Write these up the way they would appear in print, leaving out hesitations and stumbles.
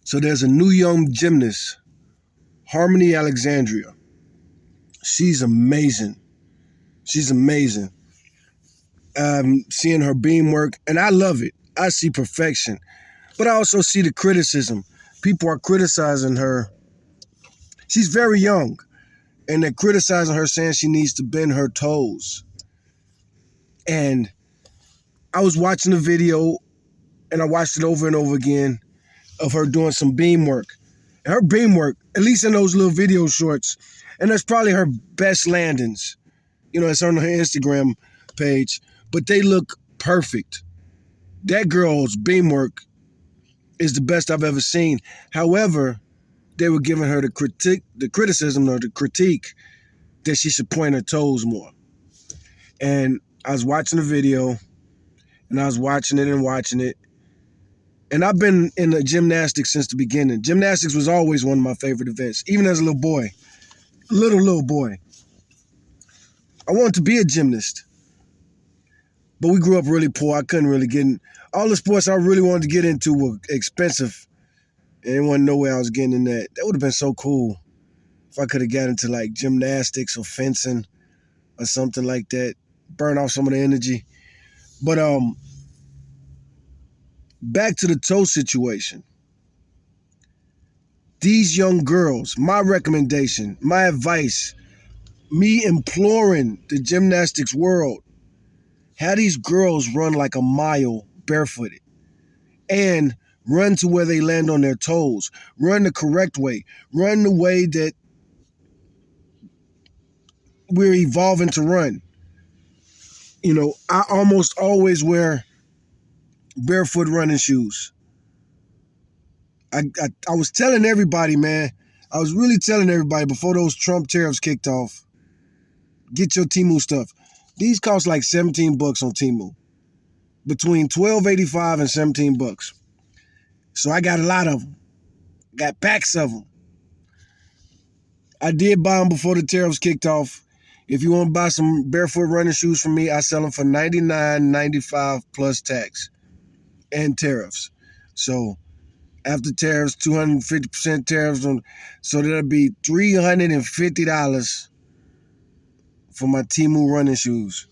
So there's a new young gymnast, Harmony Alexandria. She's amazing. She's amazing. Seeing her beam work, and I love it. I see perfection, but I also see the criticism. People are criticizing her. She's very young, and they're criticizing her, saying she needs to bend her toes. And I was watching the video, and I watched it over and over again of her doing some beam work. And her beam work, at least in those little video shorts, and that's probably her best landings. It's on her Instagram page, but they look perfect. That girl's beam work is the best I've ever seen. However, they were giving her the criticism or the critique that she should point her toes more. And I was watching the video, and I was watching it and watching it. And I've been in the gymnastics since the beginning. Gymnastics was always one of my favorite events, even as a little boy. Little boy. I wanted to be a gymnast. But we grew up really poor. I couldn't really get in. All the sports I really wanted to get into were expensive. And there wasn't no way I was getting in that. That would have been so cool if I could have got into like gymnastics or fencing or something like that. Burn off some of the energy. But back to the toe situation. These young girls, my recommendation, my advice, me imploring the gymnastics world, have these girls run like a mile barefooted and run to where they land on their toes. Run the correct way. Run the way that we're evolving to run. I almost always wear barefoot running shoes. I was telling everybody, man. I was really telling everybody before those Trump tariffs kicked off, get your Temu stuff. These cost like $17 on Temu. Between $12.85 and $17. So I got a lot of them. Got packs of them. I did buy them before the tariffs kicked off. If you want to buy some barefoot running shoes from me, I sell them for $99.95 plus tax and tariffs. So after tariffs, 250% tariffs so that'll be $350 for my Temu running shoes.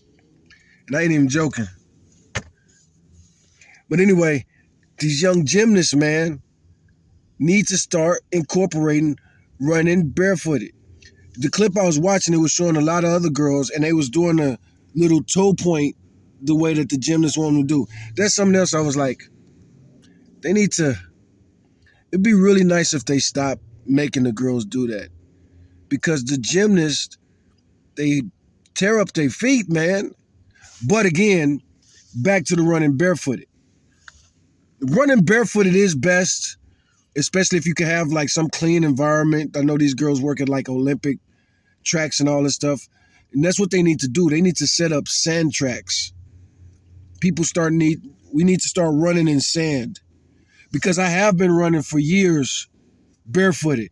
And I ain't even joking. But anyway, these young gymnasts, man, need to start incorporating running barefooted. The clip I was watching, it was showing a lot of other girls, and they was doing a little toe point the way that the gymnasts want them to do. That's something else I was like, it'd be really nice if they stop making the girls do that. Because the gymnasts, they tear up their feet, man. But again, back to the running barefooted. Running barefooted is best, especially if you can have like some clean environment. I know these girls work at like Olympic tracks and all this stuff. And that's what they need to do. They need to set up sand tracks. We need to start running in sand. Because I have been running for years barefooted.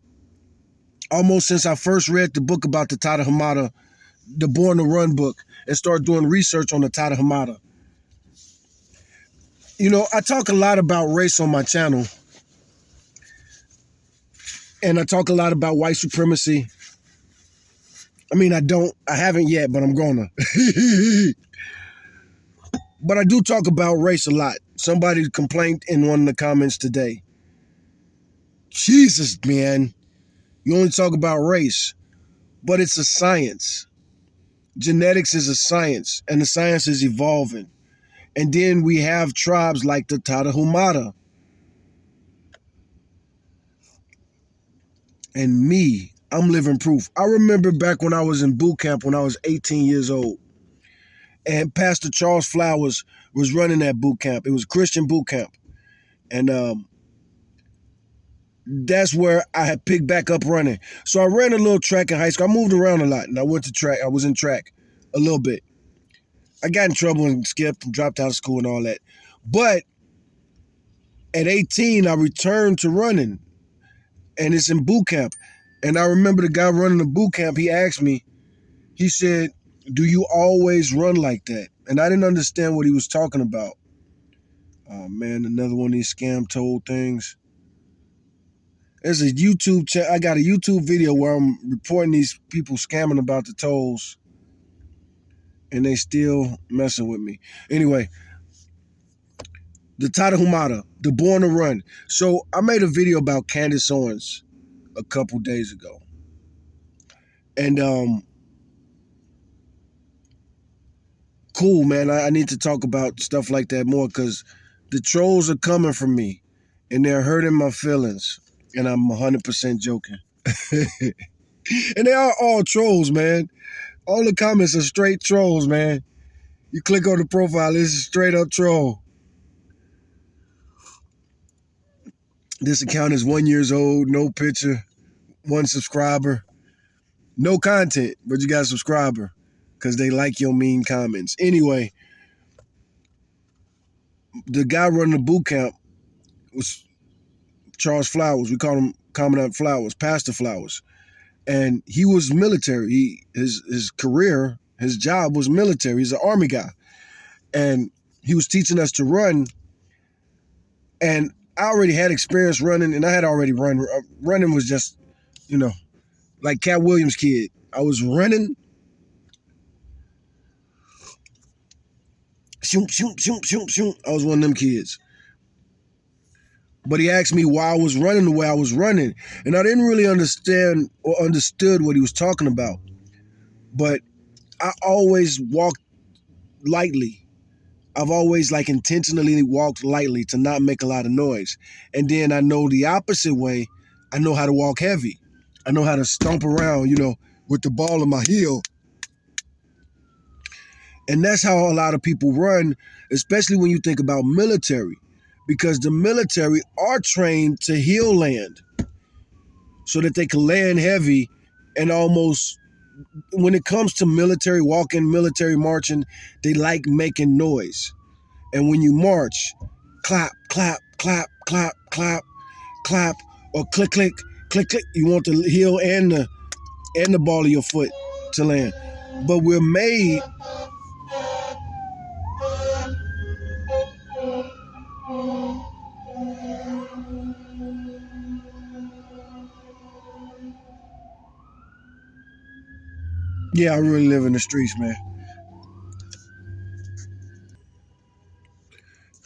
Almost since I first read the book about the Tata Hamada, the Born to Run book, and started doing research on the Tata Hamada. I talk a lot about race on my channel. And I talk a lot about white supremacy. I haven't yet, but I'm gonna. But I do talk about race a lot. Somebody complained in one of the comments today. Jesus, man. You only talk about race. But it's a science. Genetics is a science. And the science is evolving. And then we have tribes like the Tata Humada. And me, I'm living proof. I remember back when I was in boot camp when I was 18 years old. And Pastor Charles Flowers was running that boot camp. It was a Christian boot camp. And that's where I had picked back up running. So I ran a little track in high school. I moved around a lot, and I went to track. I was in track a little bit. I got in trouble and skipped and dropped out of school and all that. But at 18, I returned to running, and it's in boot camp. And I remember the guy running the boot camp, he asked me, he said, "Do you always run like that?" And I didn't understand what he was talking about. Oh, man, another one of these scam told things. There's a YouTube channel. I got a YouTube video where I'm reporting these people scamming about the tolls, and they still messing with me. Anyway, the Tarahumara, the Born to Run. So I made a video about Candace Owens a couple days ago. And cool, man. I need to talk about stuff like that more because the trolls are coming for me and they're hurting my feelings. And I'm 100% joking. And they are all trolls, man. All the comments are straight trolls, man. You click on the profile, it's a straight up troll. This account is 1 year old, no picture, 1 subscriber, no content, but you got a subscriber because they like your mean comments. Anyway, the guy running the boot camp was Charles Flowers. We call him Commandant Flowers, Pastor Flowers. And he was military. His career, his job was military. He's an Army guy. And he was teaching us to run. And I already had experience running, and I had already run. Running was just, like Cat Williams' kid. I was running. Shoom, shoom, shoom, shoom, shoom. I was one of them kids. But he asked me why I was running the way I was running. And I didn't really understand or understood what he was talking about. But I always walked lightly. I've always intentionally walked lightly to not make a lot of noise. And then I know the opposite way. I know how to walk heavy. I know how to stomp around, with the ball in my heel. And that's how a lot of people run, especially when you think about military. Because the military are trained to heel land so that they can land heavy and almost, when it comes to military walking, military marching, they like making noise. And when you march, clap, clap, clap, clap, clap, clap, or click, click, click, click. You want the heel and the ball of your foot to land. But we're made I really live in the streets, man.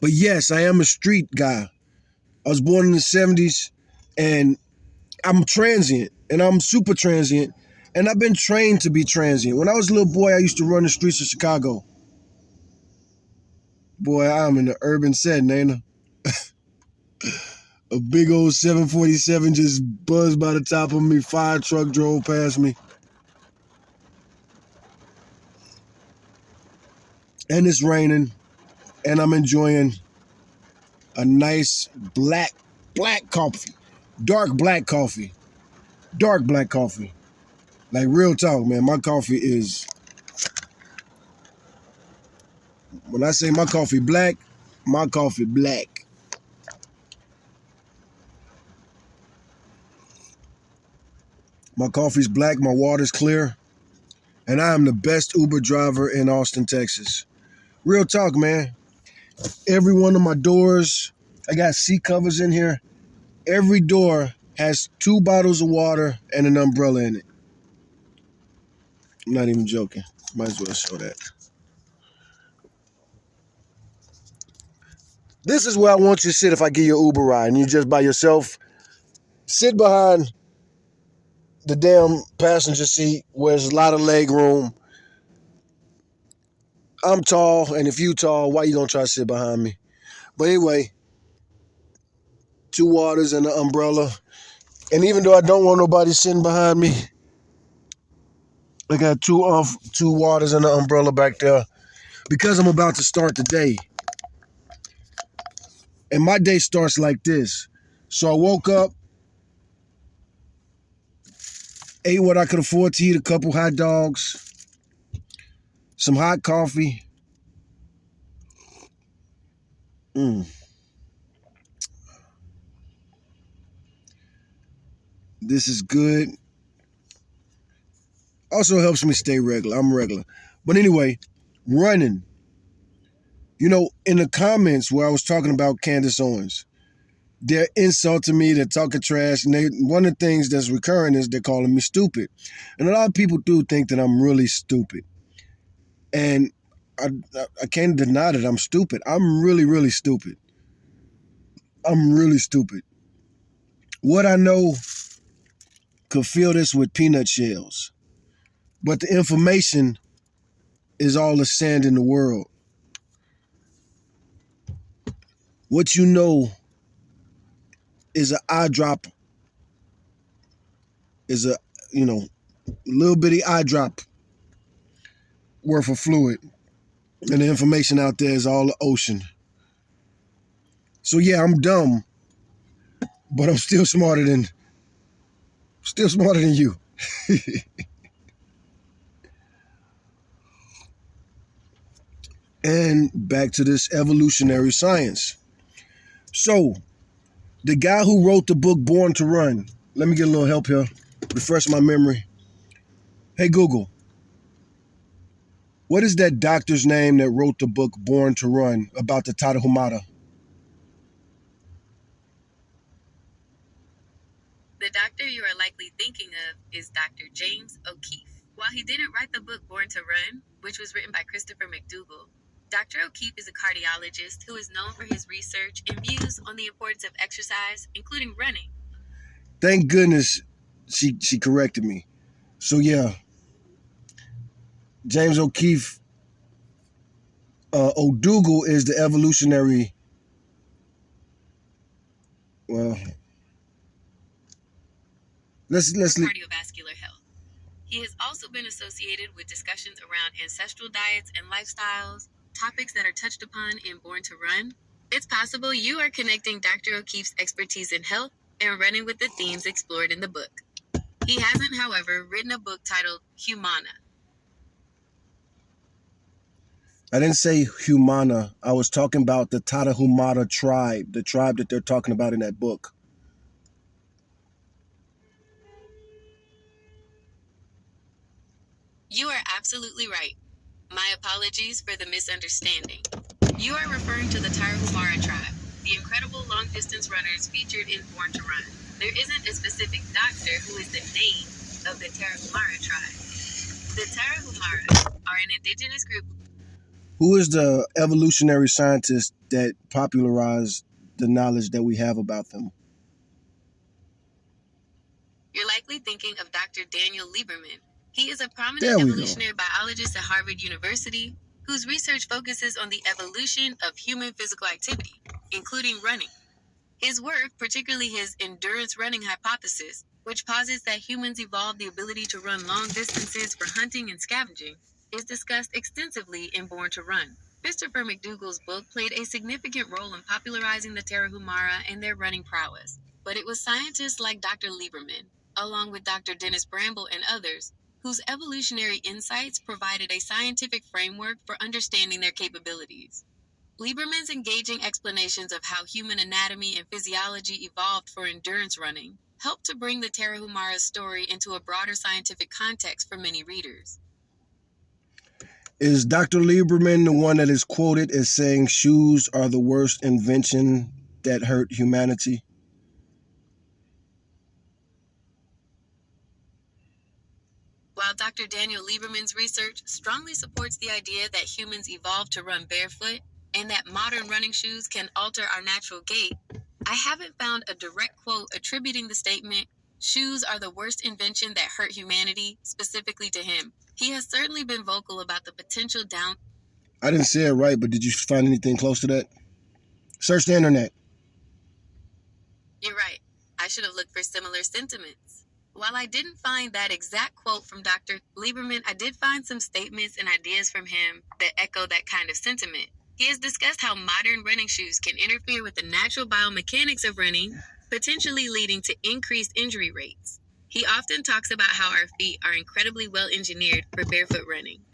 But yes, I am a street guy. I was born in the 70s, and I'm transient, and I'm super transient, and I've been trained to be transient. When I was a little boy, I used to run the streets of Chicago. Boy, I'm in the urban setting, ain't I? A big old 747 just buzzed by the top of me. Fire truck drove past me. And it's raining, and I'm enjoying a nice black coffee. Dark black coffee. Like real talk, man. My coffee is, when I say my coffee black, my coffee black. My coffee's black, my water's clear, and I am the best Uber driver in Austin, Texas. Real talk, man. Every one of my doors, I got seat covers in here. Every door has 2 bottles of water and an umbrella in it. I'm not even joking. Might as well show that. This is where I want you to sit if I give you an Uber ride and you're just by yourself. Sit behind the damn passenger seat where there's a lot of leg room. I'm tall, and if you tall, why you gonna try to sit behind me? But anyway, 2 waters and an umbrella. And even though I don't want nobody sitting behind me, I got 2 waters and an umbrella back there because I'm about to start the day. And my day starts like this. So I woke up, ate what I could afford to eat, a couple hot dogs, some hot coffee. This is good. Also helps me stay regular. I'm regular. But anyway, running. In the comments where I was talking about Candace Owens, they're insulting me, they're talking trash, and one of the things that's recurring is they're calling me stupid. And a lot of people do think that I'm really stupid. And I can't deny that I'm stupid. I'm really, really stupid. I'm really stupid. What I know could fill this with peanut shells. But the information is all the sand in the world. What you know is an eyedropper, is a, little bitty eyedrop worth of fluid. And the information out there is all the ocean. So yeah, I'm dumb, but I'm still smarter than you. And back to this evolutionary science. So, the guy who wrote the book Born to Run, let me get a little help here, refresh my memory. Hey Google, what is that doctor's name that wrote the book Born to Run about the Tarahumara? The doctor you are likely thinking of is Dr. James O'Keefe. While he didn't write the book Born to Run, which was written by Christopher McDougall, Dr. O'Keefe is a cardiologist who is known for his research and views on the importance of exercise, including running. Thank goodness she corrected me. So yeah, James O'Keefe, O'Dougall is the evolutionary, well, let's cardiovascular health. He has also been associated with discussions around ancestral diets and lifestyles, topics that are touched upon in Born to Run. It's possible you are connecting Dr. O'Keefe's expertise in health and running with the themes explored in the book. He hasn't, however, written a book titled Humana. I didn't say Humana. I was talking about the Tarahumara tribe, the tribe that they're talking about in that book. You are absolutely right. My apologies for the misunderstanding. You are referring to the Tarahumara tribe, the incredible long-distance runners featured in Born to Run. There isn't a specific doctor who is the name of the Tarahumara tribe. The Tarahumara are an indigenous group. Who is the evolutionary scientist that popularized the knowledge that we have about them? You're likely thinking of Dr. Daniel Lieberman. He is a prominent evolutionary biologist at Harvard University whose research focuses on the evolution of human physical activity, including running. His work, particularly his endurance running hypothesis, which posits that humans evolved the ability to run long distances for hunting and scavenging, is discussed extensively in Born to Run. Christopher McDougall's book played a significant role in popularizing the Tarahumara and their running prowess, but it was scientists like Dr. Lieberman, along with Dr. Dennis Bramble and others, whose evolutionary insights provided a scientific framework for understanding their capabilities. Lieberman's engaging explanations of how human anatomy and physiology evolved for endurance running helped to bring the Tarahumara story into a broader scientific context for many readers. Is Dr. Lieberman the one that is quoted as saying shoes are the worst invention that hurt humanity? While Dr. Daniel Lieberman's research strongly supports the idea that humans evolved to run barefoot and that modern running shoes can alter our natural gait, I haven't found a direct quote attributing the statement, "Shoes are the worst invention that hurt humanity," specifically to him. He has certainly been vocal about the potential down. I didn't say it right, but did you find anything close to that? Search the internet. You're right. I should have looked for similar sentiments. While I didn't find that exact quote from Dr. Lieberman, I did find some statements and ideas from him that echo that kind of sentiment. He has discussed how modern running shoes can interfere with the natural biomechanics of running, potentially leading to increased injury rates. He often talks about how our feet are incredibly well engineered for barefoot running.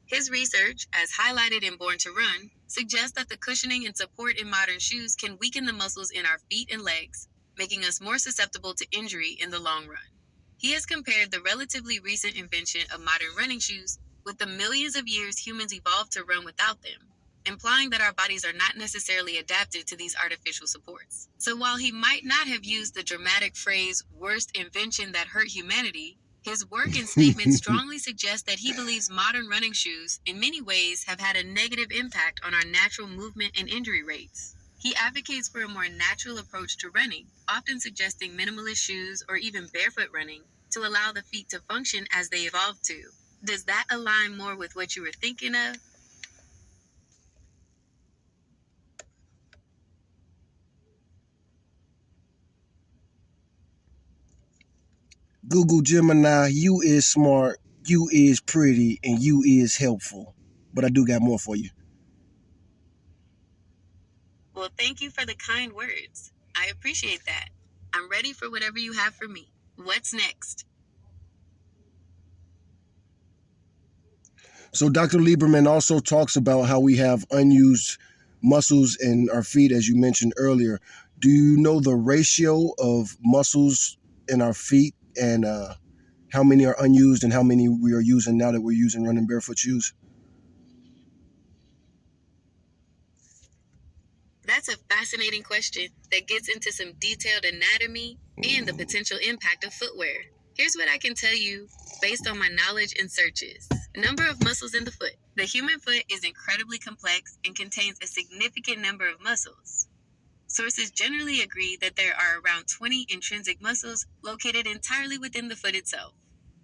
His research, as highlighted in Born to Run, suggests that the cushioning and support in modern shoes can weaken the muscles in our feet and legs, making us more susceptible to injury in the long run. He has compared the relatively recent invention of modern running shoes with the millions of years humans evolved to run without them. implying that our bodies are not necessarily adapted to these artificial supports. So while he might not have used the dramatic phrase, worst invention that hurt humanity, his work and statements strongly suggest that he believes modern running shoes, in many ways, have had a negative impact on our natural movement and injury rates. He advocates for a more natural approach to running, often suggesting minimalist shoes or even barefoot running to allow the feet to function as they evolved to. Does that align more with what you were thinking of? Google Gemini, you is smart, you is pretty, and you is helpful. But I do got more for you. Well, thank you for the kind words. I appreciate that. I'm ready for whatever you have for me. What's next? So Dr. Lieberman also talks about how we have unused muscles in our feet, as you mentioned earlier. Do you know the ratio of muscles in our feet and how many are unused and how many we are using now that we're using running barefoot shoes? That's a fascinating question that gets into some detailed anatomy and the potential impact of footwear. Here's what I can tell you based on my knowledge and searches. Number of muscles in the foot. The human foot is incredibly complex and contains a significant number of muscles. Sources generally agree that there are around 20 intrinsic muscles located entirely within the foot itself.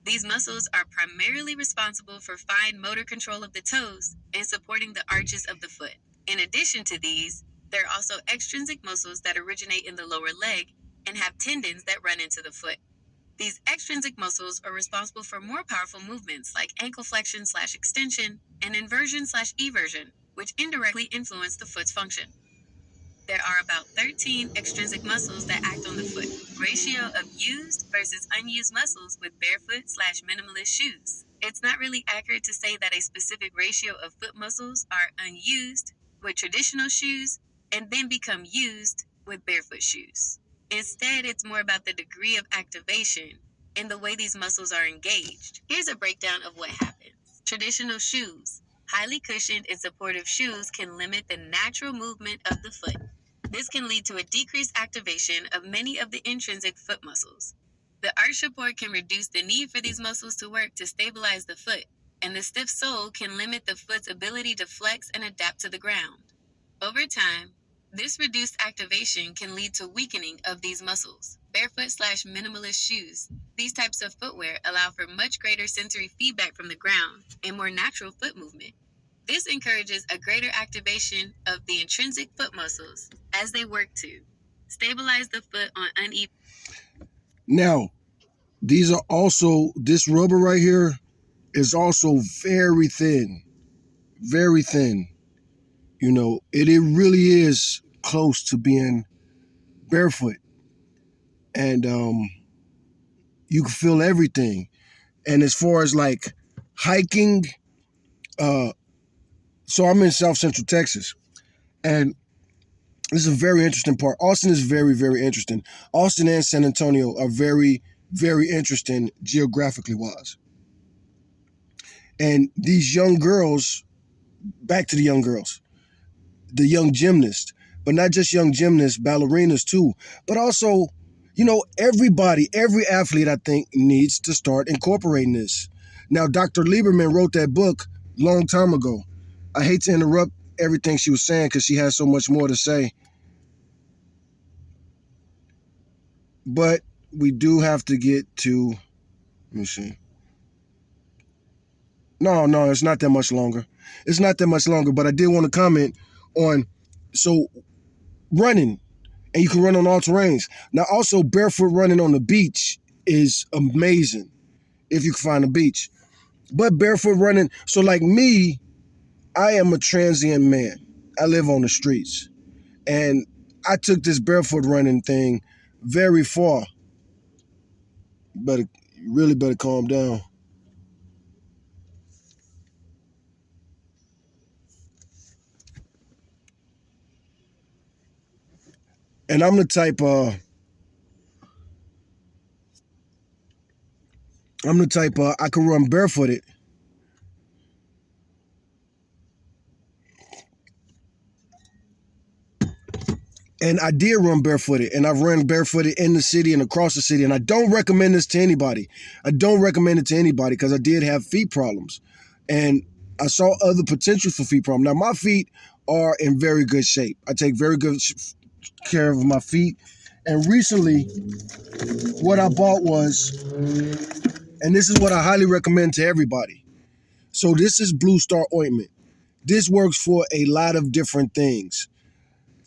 These muscles are primarily responsible for fine motor control of the toes and supporting the arches of the foot. In addition to these, there are also extrinsic muscles that originate in the lower leg and have tendons that run into the foot. These extrinsic muscles are responsible for more powerful movements like ankle flexion/extension and inversion/eversion, which indirectly influence the foot's function. There are about 13 extrinsic muscles that act on the foot. Ratio of used versus unused muscles with barefoot/minimalist shoes. It's not really accurate to say that a specific ratio of foot muscles are unused with traditional shoes and then become used with barefoot shoes. Instead, it's more about the degree of activation and the way these muscles are engaged. Here's a breakdown of what happens. Traditional shoes. Highly cushioned and supportive shoes can limit the natural movement of the foot. This can lead to a decreased activation of many of the intrinsic foot muscles. The arch support can reduce the need for these muscles to work to stabilize the foot, and the stiff sole can limit the foot's ability to flex and adapt to the ground. Over time, this reduced activation can lead to weakening of these muscles. Barefoot/minimalist shoes. These types of footwear allow for much greater sensory feedback from the ground and more natural foot movement. This encourages a greater activation of the intrinsic foot muscles as they work to stabilize the foot on uneven. Now, these are also, this rubber right here is also very thin, very thin. You know, it really is close to being barefoot. And you can feel everything. And as far as like hiking, uh, so I'm in South Central Texas. And this is a very interesting part. Austin is very, very interesting. Austin and San Antonio are very, very interesting geographically wise. And these young girls, back to the young girls, the young gymnasts, but not just young gymnasts, ballerinas too, but also, you know, everybody, every athlete, I think, needs to start incorporating this. Now, Dr. Lieberman wrote that book a long time ago. I hate to interrupt everything she was saying because she has so much more to say, but we do have to get to, let me see. No, it's not that much longer. It's not that much longer, but I did want to comment on, so running, and you can run on all terrains. Now, also barefoot running on the beach is amazing if you can find a beach. But barefoot running, so like me, I am a transient man. I live on the streets. And I took this barefoot running thing very far. You really better calm down. And I'm the type I can run barefooted. And I did run barefooted, and I've run barefooted in the city and across the city. And I don't recommend this to anybody. I don't recommend it to anybody because I did have feet problems. And I saw other potential for feet problems. Now, my feet are in very good shape. I take very good care of my feet. And recently, what I bought was, and this is what I highly recommend to everybody. So this is Blue Star ointment. This works for a lot of different things.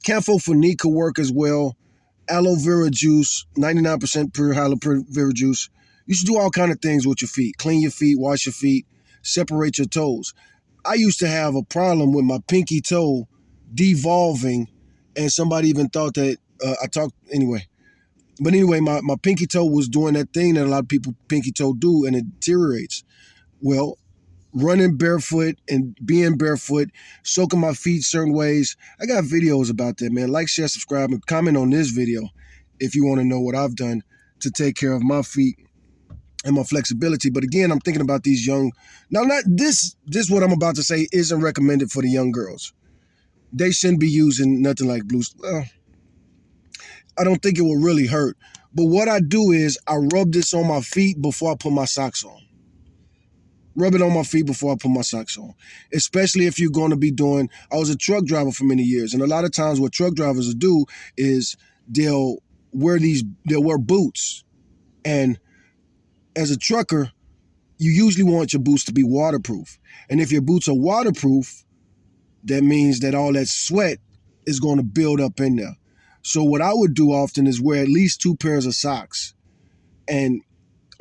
Camphor could work as well. Aloe vera juice, 99% pure aloe vera juice. You should do all kind of things with your feet. Clean your feet, wash your feet, separate your toes. I used to have a problem with my pinky toe devolving, and somebody even thought that anyway. But anyway, my pinky toe was doing that thing that a lot of people pinky toe do, and it deteriorates. Well, running barefoot and being barefoot, soaking my feet certain ways. I got videos about that, man. Like, share, subscribe, and comment on this video if you want to know what I've done to take care of my feet and my flexibility. But again, I'm thinking about these young, now not this what I'm about to say isn't recommended for the young girls. They shouldn't be using nothing like blue. Well, I don't think it will really hurt. But what I do is I rub this on my feet before I put my socks on. Rub it on my feet before I put my socks on. Especially if you're going to be doing, I was a truck driver for many years. And a lot of times what truck drivers will do is they'll wear boots. And as a trucker, you usually want your boots to be waterproof. And if your boots are waterproof, that means that all that sweat is going to build up in there. So what I would do often is wear at least 2 pairs of socks. And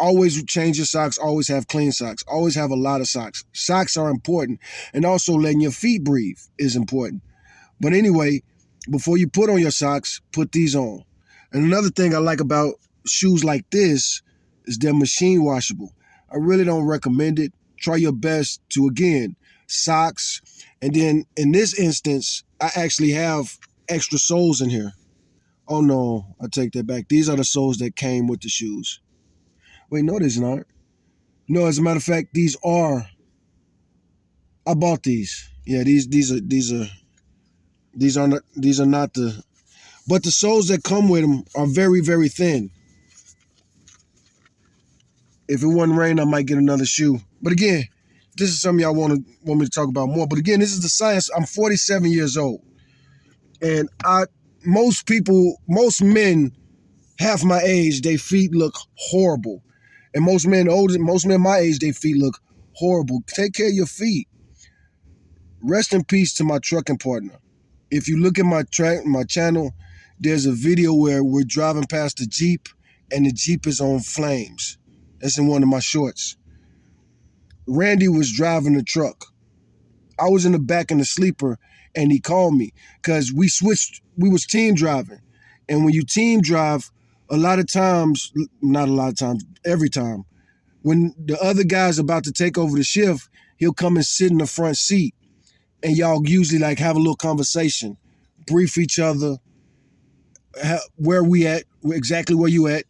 always change your socks, always have clean socks, always have a lot of socks. Socks are important. And also letting your feet breathe is important. But anyway, before you put on your socks, put these on. And another thing I like about shoes like this is they're machine washable. I really don't recommend it. Try your best to, again, socks. And then in this instance, I actually have extra soles in here. Oh no, I take that back. These are the soles that came with the shoes. Wait, no, these aren't. No, as a matter of fact, I bought these. Yeah, these are not the, but the soles that come with them are very, very thin. If it wasn't rain, I might get another shoe. But again, this is something y'all want me to talk about more. But again, this is the science. I'm 47 years old. And most men half my age, their feet look horrible. And most men my age, their feet look horrible. Take care of your feet. Rest in peace to my trucking partner. If you look at my channel, there's a video where we're driving past the Jeep and the Jeep is on flames. That's in one of my shorts. Randy was driving the truck. I was in the back in the sleeper and he called me because we was team driving. And when you team drive, every time, when the other guy's about to take over the shift, he'll come and sit in the front seat. And y'all usually like have a little conversation, brief each other, where we at, exactly where you at,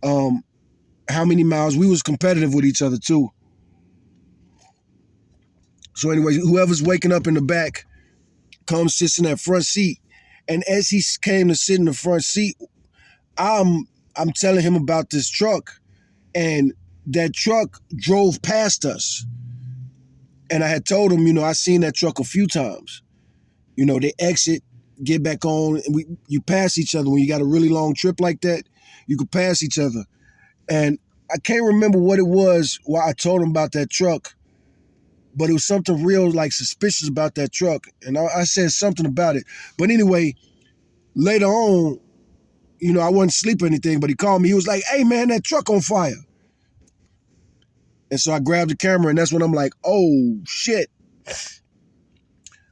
how many miles. We was competitive with each other too. So anyway, whoever's waking up in the back comes, sits in that front seat. And as he came to sit in the front seat, I'm telling him about this truck, and that truck drove past us. And I had told him, I seen that truck a few times. They exit, get back on, and you pass each other. When you got a really long trip like that, you could pass each other. And I can't remember what it was why I told him about that truck, but it was something real like suspicious about that truck. And I said something about it. But anyway, later on, I wasn't asleep or anything, but he called me. He was like, "Hey man, that truck on fire." And so I grabbed the camera, and that's when I'm like, oh shit.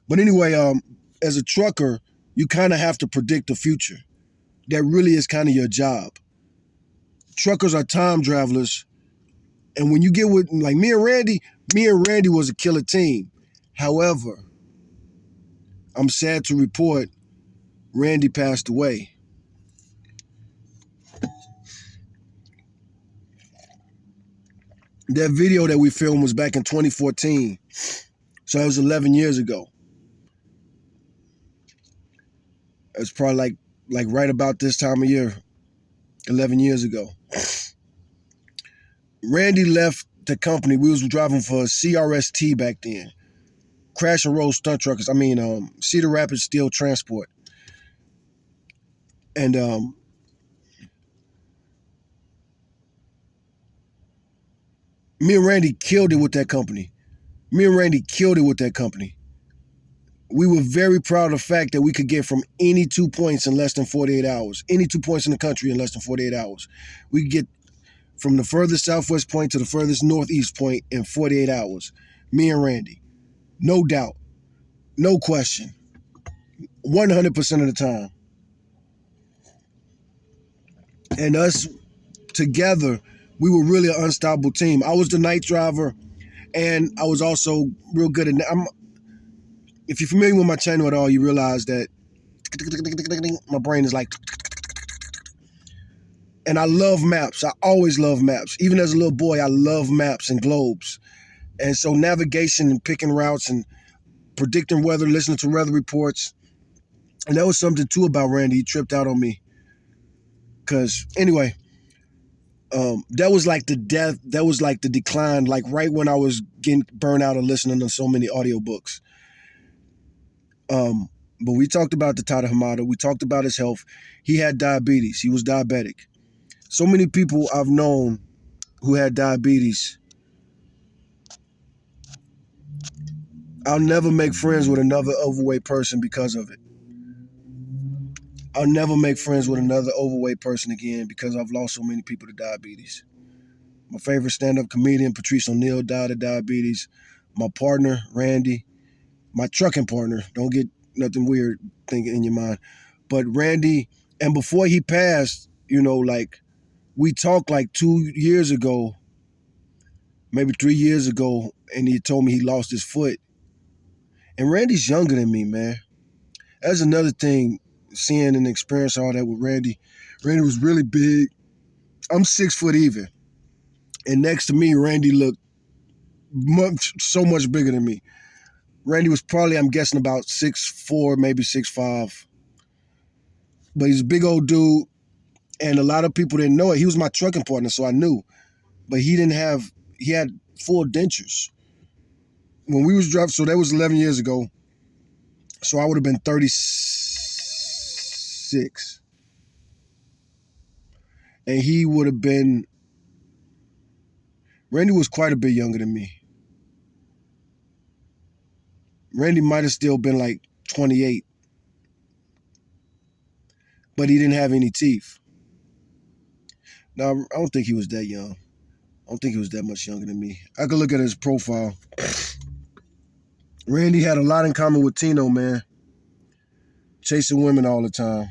But anyway, as a trucker, you kind of have to predict the future. That really is kind of your job. Truckers are time travelers. And when you get with, like me and Randy was a killer team. However, I'm sad to report Randy passed away. That video that we filmed was back in 2014. So it was 11 years ago. It's probably like like right about this time of year, 11 years ago. Randy left the company. We was driving for CRST back then. Crash and Roll Stunt Truckers. Cedar Rapids Steel Transport. And me and Randy killed it with that company. Me and Randy killed it with that company. We were very proud of the fact that we could get from any 2 points in less than 48 hours. Any 2 points in the country in less than 48 hours. We could get from the furthest southwest point to the furthest northeast point in 48 hours. Me and Randy. No doubt. No question. 100% of the time. And us together, we were really an unstoppable team. I was the night driver, and I was also real good at if you're familiar with my channel at all, you realize that my brain is like, and I love maps. I always love maps. Even as a little boy, I love maps and globes. And so navigation and picking routes and predicting weather, listening to weather reports. And that was something too about Randy. He tripped out on me. Cause anyway, that was like the death. That was like the decline, like right when I was getting burnt out of listening to so many audiobooks. But we talked about the Tata Hamada. We talked about his health. He had diabetes. He was diabetic. So many people I've known who had diabetes. I'll never make friends with another overweight person because of it. I'll never make friends with another overweight person again because I've lost so many people to diabetes. My favorite stand-up comedian, Patrice O'Neal, died of diabetes. My partner, Randy. My trucking partner, don't get nothing weird thinking in your mind. But Randy, and before he passed, like we talked like 2 years ago, maybe 3 years ago, and he told me he lost his foot. And Randy's younger than me, man. That's another thing, seeing and experiencing all that with Randy. Randy was really big. I'm 6 foot even. And next to me, Randy looked so much bigger than me. Randy was probably, I'm guessing, about 6'4", maybe 6'5". But he's a big old dude, and a lot of people didn't know it. He was my trucking partner, so I knew. But he had full dentures. When we was driving, so that was 11 years ago. So I would have been 36. And he would have been, Randy was quite a bit younger than me. Randy might have still been like 28. But he didn't have any teeth. Now, I don't think he was that young. I don't think he was that much younger than me. I could look at his profile. Randy had a lot in common with Tino, man. Chasing women all the time.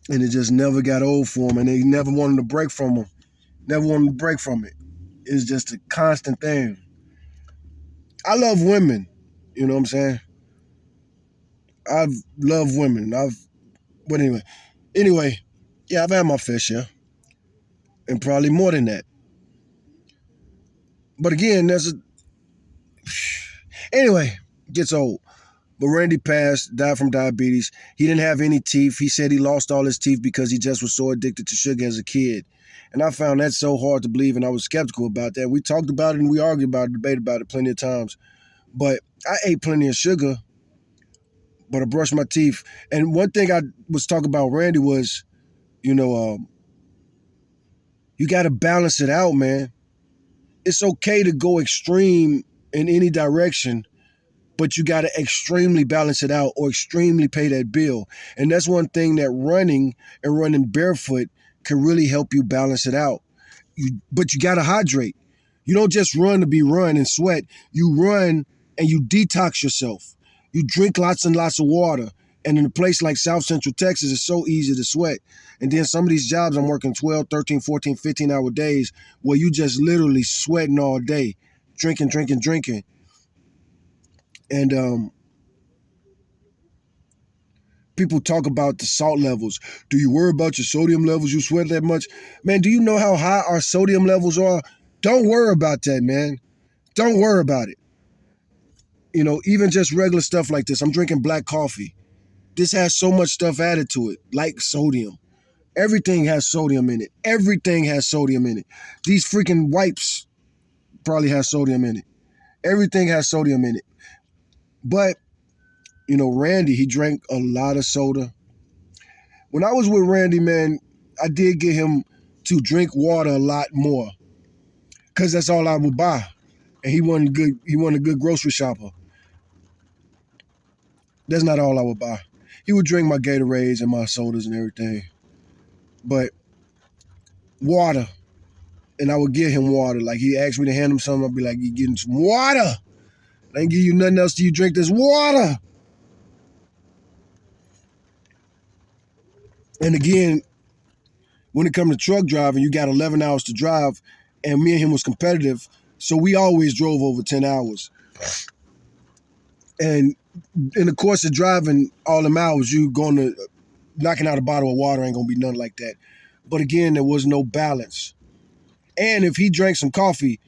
And it just never got old for him, and they never wanted to break from him. Never wanted to break from it. It's just a constant thing. I love women. You know what I'm saying? I love women. But anyway, yeah, I've had my fair share. And probably more than that. But again, anyway, gets old. But Randy passed, died from diabetes. He didn't have any teeth. He said he lost all his teeth because he just was so addicted to sugar as a kid. And I found that so hard to believe, and I was skeptical about that. We talked about it, and we argued about it, debated about it plenty of times. But I ate plenty of sugar, but I brushed my teeth. And one thing I was talking about Randy was, you got to balance it out, man. It's okay to go extreme in any direction, but you got to extremely balance it out or extremely pay that bill. And that's one thing that running and running barefoot can really help you balance it out. But you got to hydrate. You don't just run to be run and sweat. You run and you detox yourself. You drink lots and lots of water. And in a place like South Central Texas, it's so easy to sweat. And then some of these jobs, I'm working 12, 13, 14, 15-hour days where you just literally sweating all day, drinking. And people talk about the salt levels. Do you worry about your sodium levels? You sweat that much? Man, do you know how high our sodium levels are? Don't worry about that, man. Don't worry about it. Even just regular stuff like this. I'm drinking black coffee. This has so much stuff added to it, like sodium. Everything has sodium in it. Everything has sodium in it. These freaking wipes probably has sodium in it. Everything has sodium in it. But, Randy, he drank a lot of soda. When I was with Randy, man, I did get him to drink water a lot more because that's all I would buy. And he wasn't good. He wasn't a good grocery shopper. That's not all I would buy. He would drink my Gatorades and my sodas and everything. But water. And I would give him water. Like he asked me to hand him something, I'd be like, you getting some water. I ain't give you nothing else till you drink this water. And again, when it comes to truck driving, you got 11 hours to drive, and me and him was competitive, so we always drove over 10 hours. And in the course of driving all them hours, you going to knocking out a bottle of water ain't gonna be nothing like that. But again, there was no balance. And if he drank some coffee,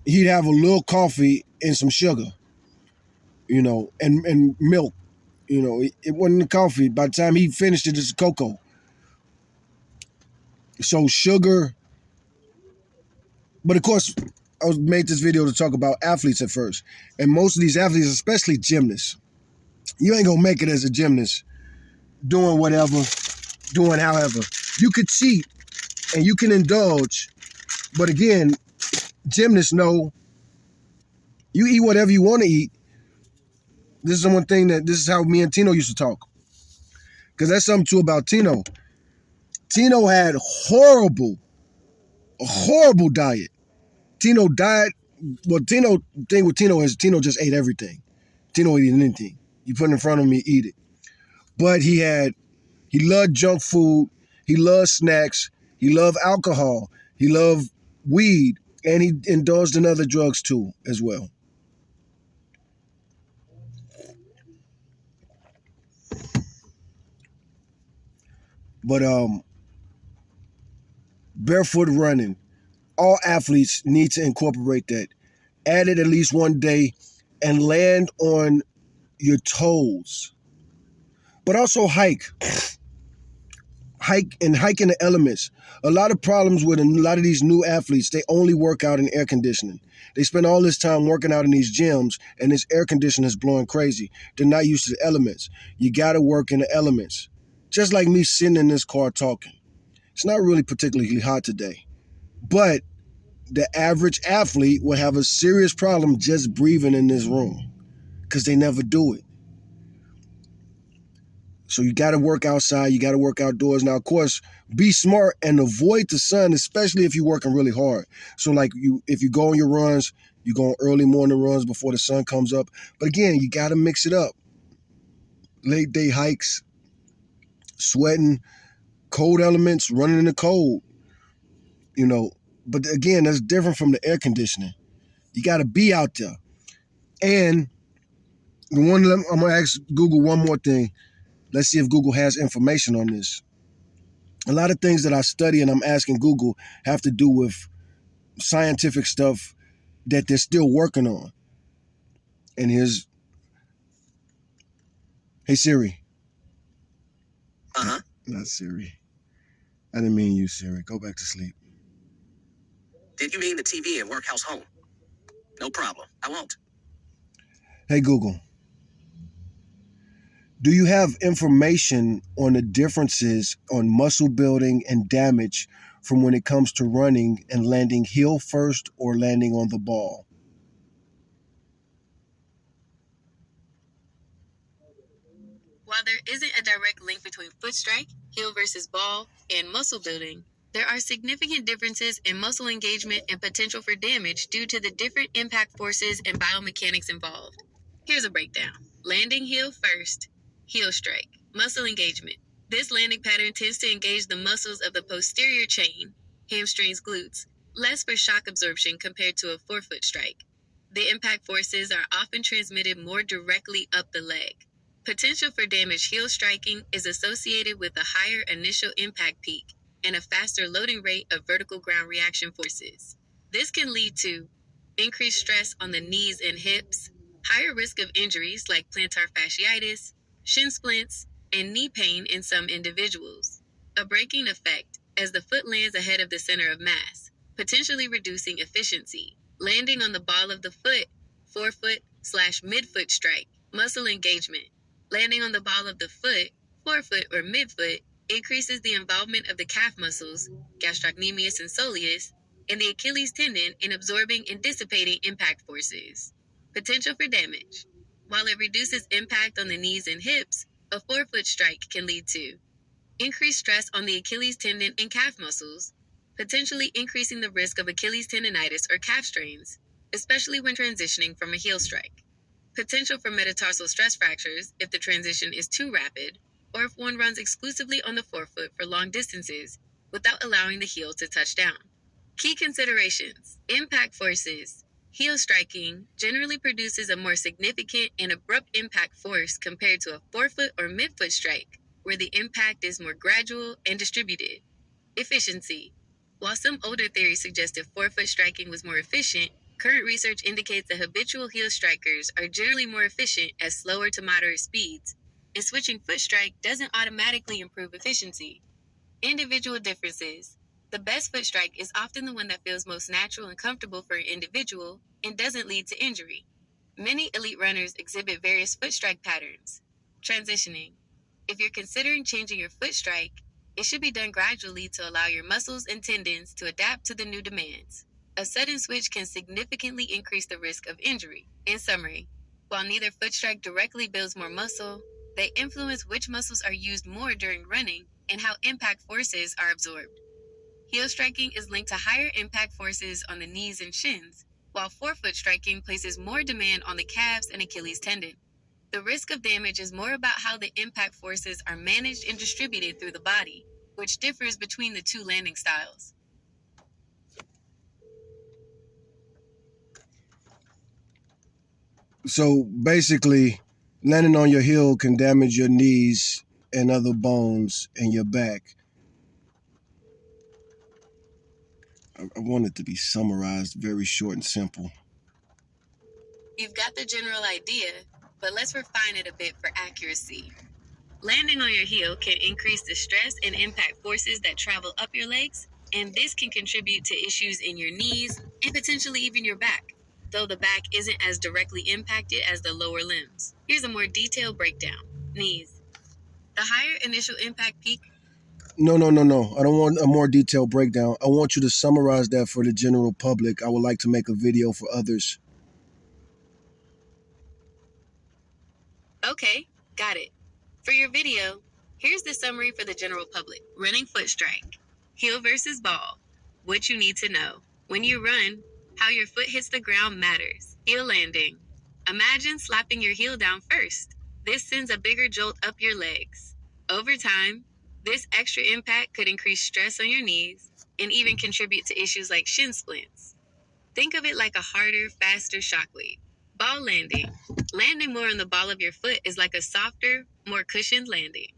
he'd have a little coffee and some sugar, and milk. It wasn't the coffee. By the time he finished it, it's cocoa. So sugar. But of course, I made this video to talk about athletes at first. And most of these athletes, especially gymnasts, you ain't gonna make it as a gymnast doing whatever, doing however. You could cheat and you can indulge. But again, gymnasts know you eat whatever you want to eat. This is one thing this is how me and Tino used to talk. Because that's something too about Tino. Tino had a horrible diet. Tino died. Thing with Tino is Tino just ate everything. Tino eating anything. You put it in front of him, he eat it. But he loved junk food. He loved snacks. He loved alcohol. He loved weed. And he indulged in other drugs too, as well. But barefoot running, all athletes need to incorporate that. Add it at least one day and land on your toes. But also hike in the elements. A lot of problems with a lot of these new athletes, they only work out in air conditioning. They spend all this time working out in these gyms and this air conditioning is blowing crazy. They're not used to the elements. You got to work in the elements. Just like me sitting in this car talking. It's not really particularly hot today. But the average athlete will have a serious problem just breathing in this room because they never do it. So you got to work outside. You got to work outdoors. Now, of course, be smart and avoid the sun, especially if you're working really hard. So like if you go on your runs, you go on early morning runs before the sun comes up. But again, you got to mix it up. Late day hikes, sweating, cold elements, running in the cold, But again, that's different from the air conditioning. You got to be out there. And I'm going to ask Google one more thing. Let's see if Google has information on this. A lot of things that I study and I'm asking Google have to do with scientific stuff that they're still working on. And hey Siri. Uh-huh. Not Siri. I didn't mean you, Siri. Go back to sleep. Did you mean the TV and workhouse home? No problem. I won't. Hey Google. Do you have information on the differences on muscle building and damage from when it comes to running and landing heel first or landing on the ball? While there isn't a direct link between foot strike, heel versus ball, and muscle building, there are significant differences in muscle engagement and potential for damage due to the different impact forces and biomechanics involved. Here's a breakdown. Landing heel first. Heel strike. Muscle engagement. This landing pattern tends to engage the muscles of the posterior chain, hamstrings, glutes, less for shock absorption compared to a forefoot strike. The impact forces are often transmitted more directly up the leg. Potential for damage heel striking is associated with a higher initial impact peak and a faster loading rate of vertical ground reaction forces. This can lead to increased stress on the knees and hips, higher risk of injuries like plantar fasciitis, shin splints, and knee pain in some individuals. A braking effect as the foot lands ahead of the center of mass, potentially reducing efficiency. Landing on the ball of the foot, forefoot/midfoot strike, muscle engagement. Landing on the ball of the foot, forefoot or midfoot, increases the involvement of the calf muscles, gastrocnemius and soleus, and the Achilles tendon in absorbing and dissipating impact forces. Potential for damage. While it reduces impact on the knees and hips, a forefoot strike can lead to increased stress on the Achilles tendon and calf muscles, potentially increasing the risk of Achilles tendonitis or calf strains, especially when transitioning from a heel strike. Potential for metatarsal stress fractures if the transition is too rapid, or if one runs exclusively on the forefoot for long distances without allowing the heel to touch down. Key considerations. Impact forces. Heel striking generally produces a more significant and abrupt impact force compared to a forefoot or midfoot strike, where the impact is more gradual and distributed. Efficiency. While some older theories suggested forefoot striking was more efficient, current research indicates that habitual heel strikers are generally more efficient at slower to moderate speeds, and switching foot strike doesn't automatically improve efficiency. Individual differences. The best foot strike is often the one that feels most natural and comfortable for an individual and doesn't lead to injury. Many elite runners exhibit various foot strike patterns. Transitioning. If you're considering changing your foot strike, it should be done gradually to allow your muscles and tendons to adapt to the new demands. A sudden switch can significantly increase the risk of injury. In summary, while neither foot strike directly builds more muscle, they influence which muscles are used more during running and how impact forces are absorbed. Heel striking is linked to higher impact forces on the knees and shins, while forefoot striking places more demand on the calves and Achilles tendon. The risk of damage is more about how the impact forces are managed and distributed through the body, which differs between the two landing styles. So basically, landing on your heel can damage your knees and other bones in your back. I want it to be summarized very short and simple. You've got the general idea, but let's refine it a bit for accuracy. Landing on your heel can increase the stress and impact forces that travel up your legs, and this can contribute to issues in your knees and potentially even your back, though the back isn't as directly impacted as the lower limbs. Here's a more detailed breakdown. Knees. The higher initial impact peak. No. I don't want a more detailed breakdown. I want you to summarize that for the general public. I would like to make a video for others. Okay, got it. For your video, here's the summary for the general public. Running foot strike. Heel versus ball. What you need to know. When you run, how your foot hits the ground matters. Heel landing. Imagine slapping your heel down first. This sends a bigger jolt up your legs. Over time, this extra impact could increase stress on your knees and even contribute to issues like shin splints. Think of it like a harder, faster shockwave. Ball landing. Landing more on the ball of your foot is like a softer, more cushioned landing.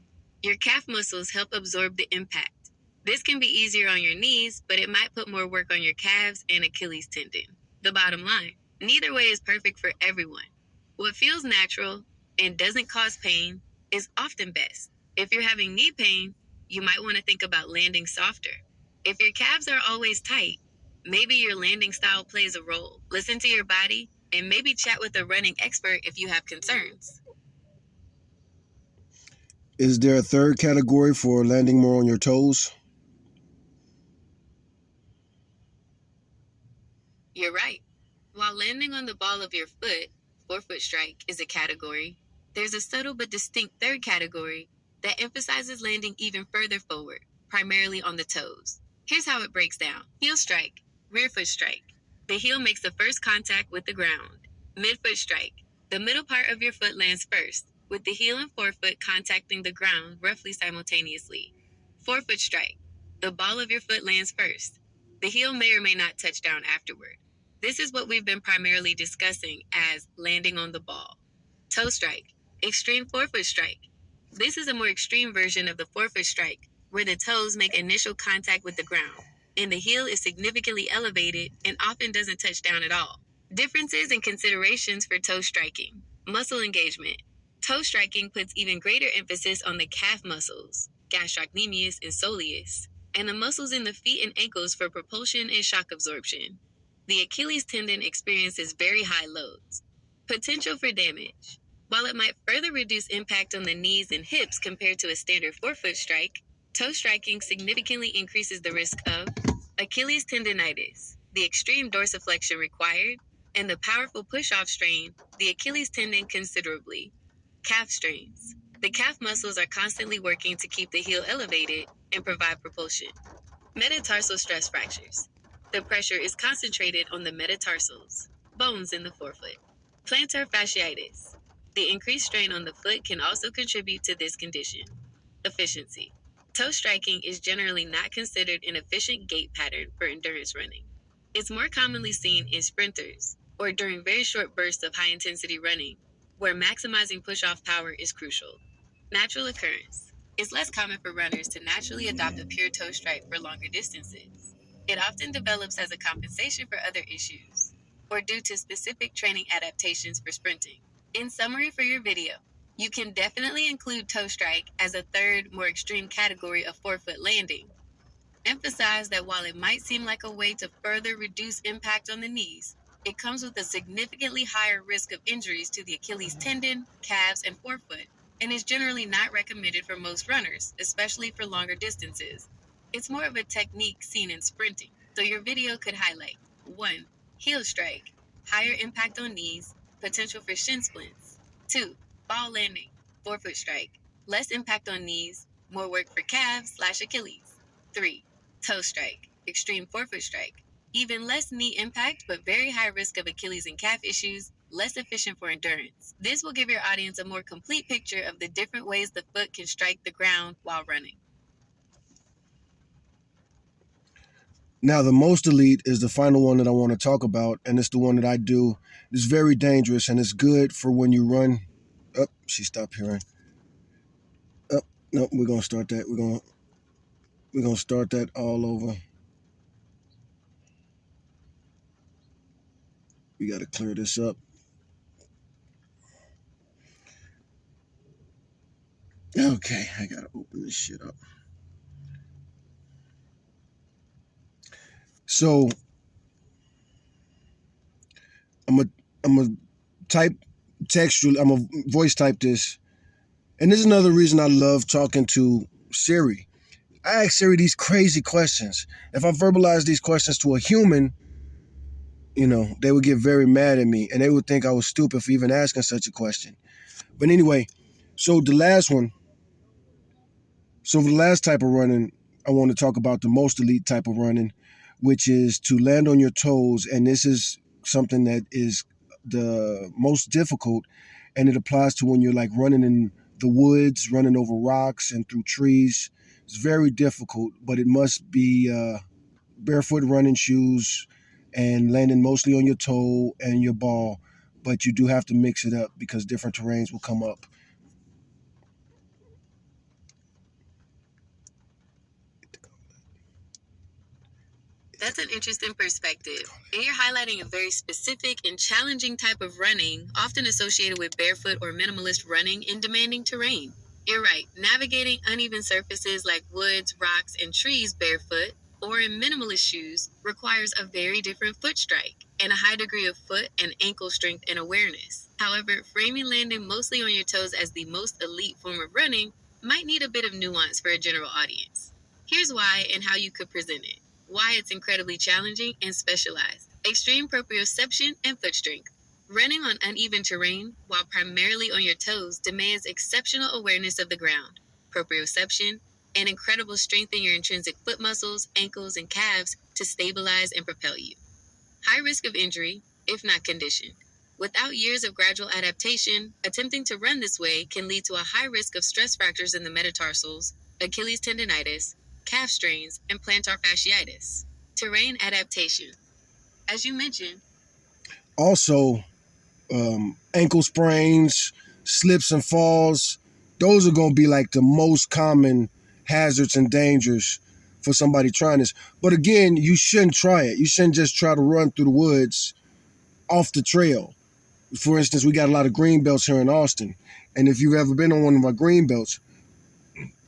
Your calf muscles help absorb the impact. This can be easier on your knees, but it might put more work on your calves and Achilles tendon. The bottom line, neither way is perfect for everyone. What feels natural and doesn't cause pain is often best. If you're having knee pain, you might want to think about landing softer. If your calves are always tight, maybe your landing style plays a role. Listen to your body and maybe chat with a running expert if you have concerns. Is there a third category for landing more on your toes? You're right. While landing on the ball of your foot, forefoot strike, is a category, there's a subtle but distinct third category that emphasizes landing even further forward, primarily on the toes. Here's how it breaks down. Heel strike, rear foot strike. The heel makes the first contact with the ground. Midfoot strike. The middle part of your foot lands first, with the heel and forefoot contacting the ground roughly simultaneously. Forefoot strike. The ball of your foot lands first. The heel may or may not touch down afterward. This is what we've been primarily discussing as landing on the ball. Toe strike, extreme forefoot strike. This is a more extreme version of the forefoot strike, where the toes make initial contact with the ground, and the heel is significantly elevated and often doesn't touch down at all. Differences and considerations for toe striking. Muscle engagement. Toe striking puts even greater emphasis on the calf muscles, gastrocnemius and soleus, and the muscles in the feet and ankles for propulsion and shock absorption. The Achilles tendon experiences very high loads. Potential for damage. While it might further reduce impact on the knees and hips compared to a standard forefoot strike, toe striking significantly increases the risk of Achilles tendonitis, the extreme dorsiflexion required, and the powerful push-off strain the Achilles tendon considerably. Calf strains. The calf muscles are constantly working to keep the heel elevated and provide propulsion. Metatarsal stress fractures. The pressure is concentrated on the metatarsals, bones in the forefoot. Plantar fasciitis. The increased strain on the foot can also contribute to this condition. Efficiency. Toe striking is generally not considered an efficient gait pattern for endurance running. It's more commonly seen in sprinters or during very short bursts of high intensity running, where maximizing push off power is crucial. Natural occurrence. It's less common for runners to naturally adopt a pure toe strike for longer distances. It often develops as a compensation for other issues or due to specific training adaptations for sprinting. In summary for your video, you can definitely include toe strike as a third, more extreme category of forefoot landing. Emphasize that while it might seem like a way to further reduce impact on the knees, it comes with a significantly higher risk of injuries to the Achilles tendon, calves, and forefoot, and is generally not recommended for most runners, especially for longer distances. It's more of a technique seen in sprinting, so your video could highlight 1. Heel strike, higher impact on knees, potential for shin splints. 2. Ball landing, forefoot strike, less impact on knees, more work for calves/Achilles. 3. Toe strike, extreme forefoot strike, even less knee impact but very high risk of Achilles and calf issues, less efficient for endurance. This will give your audience a more complete picture of the different ways the foot can strike the ground while running. Now, the most elite is the final one that I want to talk about, and it's the one that I do. It's very dangerous, and it's good for when you run. Oh, she stopped hearing. Oh, no, we're gonna start that. We're gonna start that all over. We got to clear this up. Okay, I gotta open this shit up. So I'm a type textual. I'm a voice type this, and this is another reason I love talking to Siri. I ask Siri these crazy questions. If I verbalize these questions to a human, they would get very mad at me, and they would think I was stupid for even asking such a question. But anyway, so the last one. So for the last type of running, I want to talk about the most elite type of running, which is to land on your toes. And this is something that is the most difficult. And it applies to when you're like running in the woods, running over rocks and through trees. It's very difficult, but it must be barefoot running shoes and landing mostly on your toe and your ball. But you do have to mix it up because different terrains will come up. That's an interesting perspective. And you're highlighting a very specific and challenging type of running, often associated with barefoot or minimalist running in demanding terrain. You're right, navigating uneven surfaces like woods, rocks, and trees barefoot or in minimalist shoes requires a very different foot strike and a high degree of foot and ankle strength and awareness. However, framing landing mostly on your toes as the most elite form of running might need a bit of nuance for a general audience. Here's why and how you could present it. Why it's incredibly challenging and specialized. Extreme proprioception and foot strength. Running on uneven terrain while primarily on your toes demands exceptional awareness of the ground, proprioception, and incredible strength in your intrinsic foot muscles, ankles, and calves to stabilize and propel you. High risk of injury, if not conditioned. Without years of gradual adaptation, attempting to run this way can lead to a high risk of stress fractures in the metatarsals, Achilles tendonitis, calf strains, and plantar fasciitis. Terrain adaptation. As you mentioned, Also, ankle sprains, slips and falls, those are going to be like the most common hazards and dangers for somebody trying this. But again, you shouldn't try it. You shouldn't just try to run through the woods off the trail. For instance, we got a lot of green belts here in Austin. And if you've ever been on one of our green belts,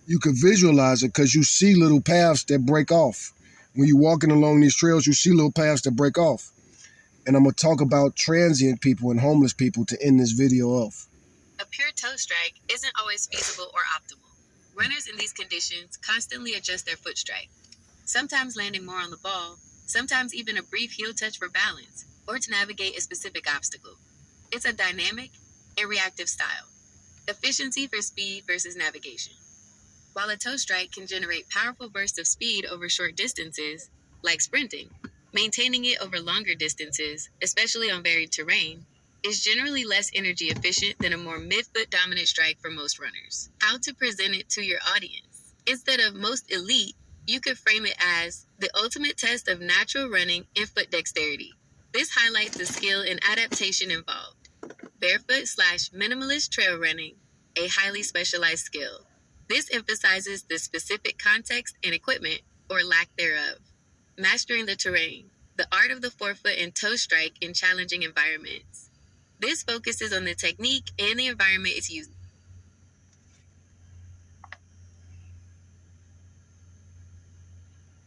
you could visualize it because you see little paths that break off. When you're walking along these trails, you see little paths that break off. And I'm going to talk about transient people and homeless people to end this video off. A pure toe strike isn't always feasible or optimal. Runners in these conditions constantly adjust their foot strike, sometimes landing more on the ball, sometimes even a brief heel touch for balance, or to navigate a specific obstacle. It's a dynamic and reactive style. Efficiency for speed versus navigation. While a toe strike can generate powerful bursts of speed over short distances, like sprinting, maintaining it over longer distances, especially on varied terrain, is generally less energy efficient than a more midfoot dominant strike for most runners. How to present it to your audience. Instead of most elite, you could frame it as the ultimate test of natural running and foot dexterity. This highlights the skill and adaptation involved. Barefoot/minimalist trail running, a highly specialized skill. This emphasizes the specific context and equipment, or lack thereof. Mastering the terrain, the art of the forefoot and toe strike in challenging environments. This focuses on the technique and the environment it's used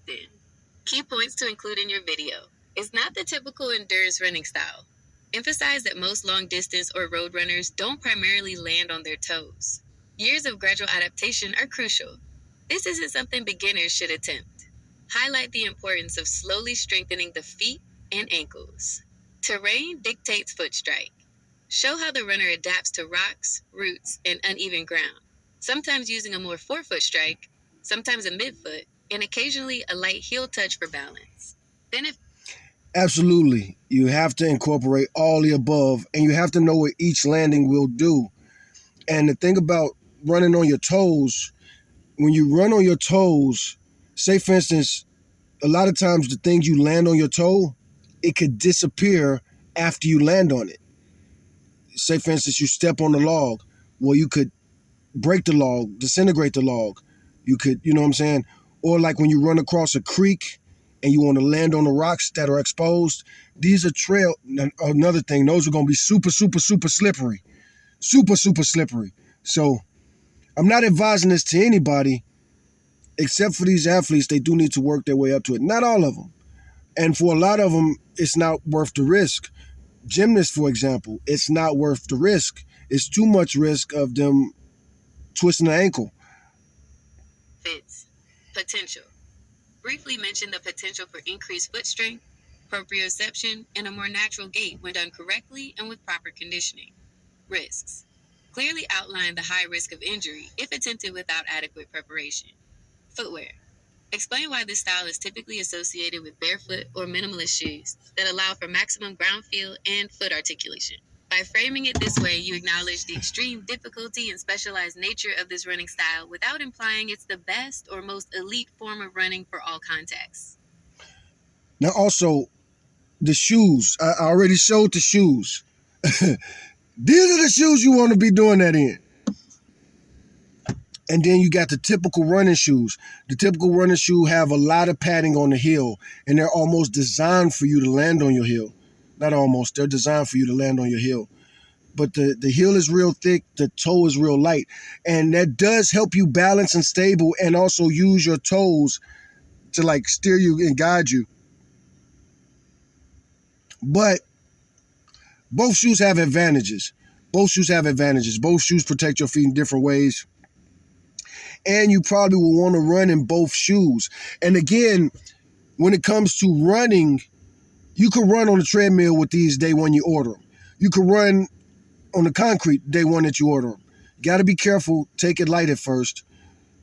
in. Key points to include in your video. It's not the typical endurance running style. Emphasize that most long distance or road runners don't primarily land on their toes. Years of gradual adaptation are crucial. This isn't something beginners should attempt. Highlight the importance of slowly strengthening the feet and ankles. Terrain dictates foot strike. Show how the runner adapts to rocks, roots, and uneven ground, sometimes using a more forefoot strike, sometimes a midfoot, and occasionally a light heel touch for balance. Absolutely. You have to incorporate all the above, and you have to know what each landing will do. And the thing about running on your toes, when you run on your toes, say for instance, a lot of times the things you land on your toe, it could disappear after you land on it. Say for instance, you step on the log. Well, you could break the log, disintegrate the log. You could, you know what I'm saying? Or like when you run across a creek and you want to land on the rocks that are exposed, these are trail. Another thing, those are going to be super, super, super slippery. Super, super slippery. So I'm not advising this to anybody except for these athletes. They do need to work their way up to it. Not all of them. And for a lot of them, it's not worth the risk. Gymnasts, for example, it's not worth the risk. It's too much risk of them twisting the ankle. Fits. Potential. Briefly mention the potential for increased foot strength, proprioception, and a more natural gait when done correctly and with proper conditioning. Risks. Clearly outline the high risk of injury if attempted without adequate preparation. Footwear. Explain why this style is typically associated with barefoot or minimalist shoes that allow for maximum ground feel and foot articulation. By framing it this way, you acknowledge the extreme difficulty and specialized nature of this running style without implying it's the best or most elite form of running for all contexts. Now also, the shoes. I already showed the shoes. These are the shoes you want to be doing that in. And then you got the typical running shoes. The typical running shoe have a lot of padding on the heel, and they're almost designed for you to land on your heel. Not almost, they're designed for you to land on your heel. But the heel is real thick, the toe is real light. And that does help you balance and stable and also use your toes to like steer you and guide you. But both shoes have advantages. Both shoes have advantages. Both shoes protect your feet in different ways. And you probably will want to run in both shoes. And again, when it comes to running, you can run on the treadmill with these day one you order them. You can run on the concrete day one that you order them. You got to be careful. Take it light at first.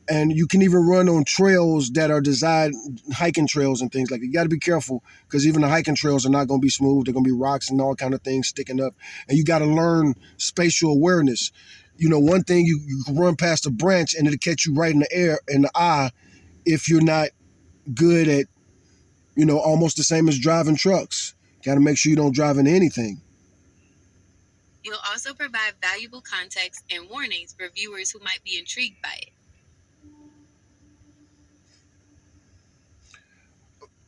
And you can even run on trails that are designed, hiking trails and things like that. You got to be careful because even the hiking trails are not going to be smooth. They're going to be rocks and all kind of things sticking up. And you got to learn spatial awareness. You know, one thing, you can run past a branch and it'll catch you right in the air, in the eye, if you're not good at, you know, almost the same as driving trucks. Got to make sure you don't drive into anything. You'll also provide valuable context and warnings for viewers who might be intrigued by it.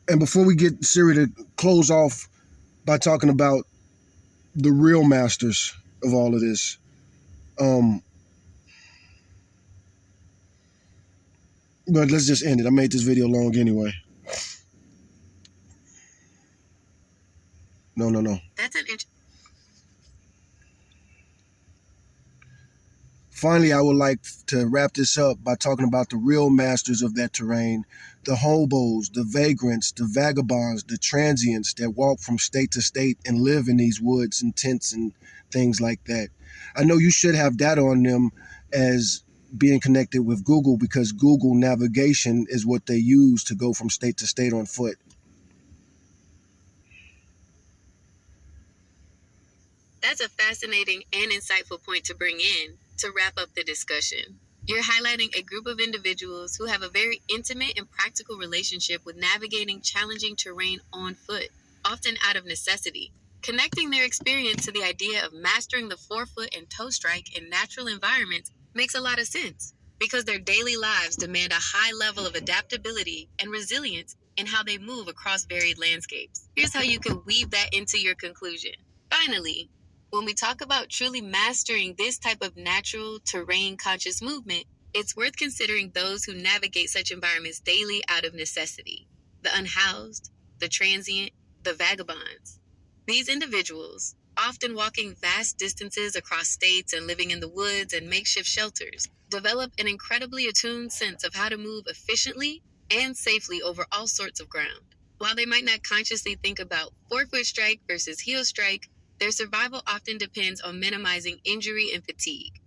And before we get Siri to close off by talking about the real masters of all of this. Um, but let's just end it. I made this video long anyway. No. That's an Finally, I would like to wrap this up by talking about the real masters of that terrain, the hobos, the vagrants, the vagabonds, the transients that walk from state to state and live in these woods and tents and things like that. I know you should have data on them as being connected with Google because Google navigation is what they use to go from state to state on foot. That's a fascinating and insightful point to bring in to wrap up the discussion. You're highlighting a group of individuals who have a very intimate and practical relationship with navigating challenging terrain on foot, often out of necessity. Connecting their experience to the idea of mastering the forefoot and toe strike in natural environments makes a lot of sense because their daily lives demand a high level of adaptability and resilience in how they move across varied landscapes. Here's how you can weave that into your conclusion. Finally, when we talk about truly mastering this type of natural terrain conscious movement, it's worth considering those who navigate such environments daily out of necessity: the unhoused, the transient, the vagabonds. These individuals, often walking vast distances across states and living in the woods and makeshift shelters, develop an incredibly attuned sense of how to move efficiently and safely over all sorts of ground. While they might not consciously think about forefoot strike versus heel strike, their survival often depends on minimizing injury and fatigue.